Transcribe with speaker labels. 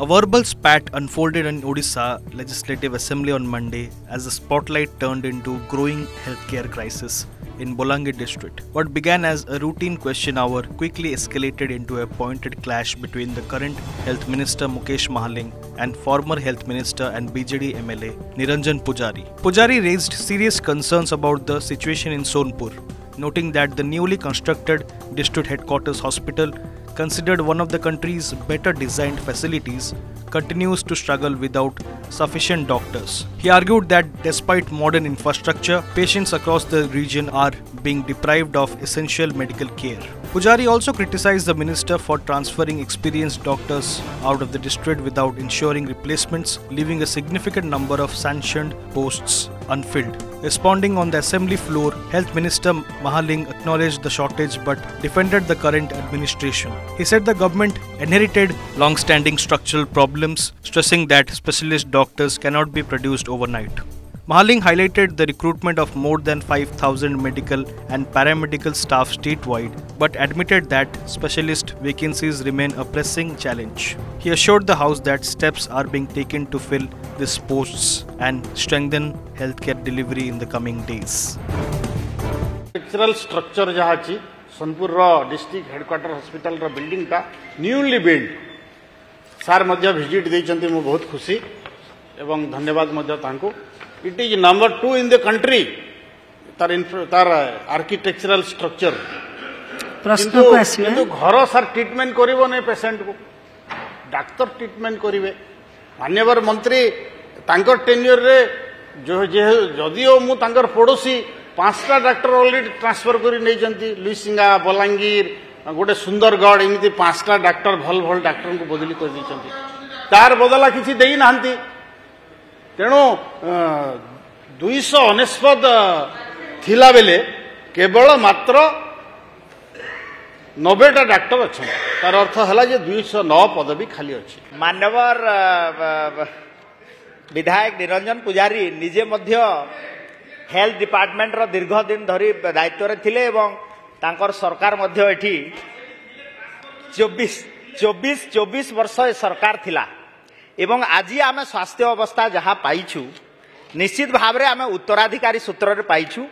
Speaker 1: A verbal spat unfolded in Odisha Legislative Assembly on Monday as the spotlight turned into growing healthcare crisis in Bolangir district. What began as a routine question hour quickly escalated into a pointed clash between the current Health Minister Mukesh Mahaling and former Health Minister and BJD MLA Niranjan Pujari. Pujari raised serious concerns about the situation in Sonpur, noting that the newly constructed district headquarters hospital, considered one of the country's better designed facilities, continues to struggle without sufficient doctors. He argued that despite modern infrastructure, patients across the region are being deprived of essential medical care. Pujari also criticized the minister for transferring experienced doctors out of the district without ensuring replacements, leaving a significant number of sanctioned posts unfilled. Responding on the assembly floor, Health Minister Mahaling acknowledged the shortage but defended the current administration. He said the government inherited long-standing structural problems, stressing that specialist doctors cannot be produced overnight. Mahaling highlighted the recruitment of more than 5,000 medical and paramedical staff statewide, but admitted that specialist vacancies remain a pressing challenge. He assured the House that steps are being taken to fill these posts and strengthen healthcare delivery in the coming days.
Speaker 2: Structural structure जहाँ ची Sonpur district headquarter hospital building टा newly build सार मध्य visit देइचंती मु बहुत खुशी एवं धन्यवाद मध्य तांको. It is number 2 in the country. तार आर्किटेक्चरल स्ट्रक्चर. किंतु घर सार ट्रीटमेंट करिवो नै पेशेंट को डाक्टर ट्रीटमेंट करिवे. माननीय मंत्री तांकर टेन्योर रे जो जदिओ मु तांकर पड़ोसी 5टा डॉक्टर ऑलरेडी ट्रांसफर करी नै जंती लुइसिंगा बलांगीर गोटे सुंदरगढ़ एमती 5टा डॉक्टर भल भल डॉक्टर को बदली कर दैचंती. तार बदला किछि देई नाहंती. तेणु 249 थिला बेले केवल मात्र 90टा डॉक्टर अच्छा. तार अर्थ है जे 209 पदवी खाली अच्छी.
Speaker 3: मान्यवर विधायक निरंजन पुजारी निजे मध्य हेल्थ डिपार्टमेंट रो दीर्घ दिन धरी दायित्व रे थिले एवं तांकर सरकार मध्य एठी 24 वर्ष सरकार थिला एवं आज आम स्वास्थ्य अवस्था जहाँ पाइछु निश्चित भाव में आम उत्तराधिकारी सूत्र रे पाइछु.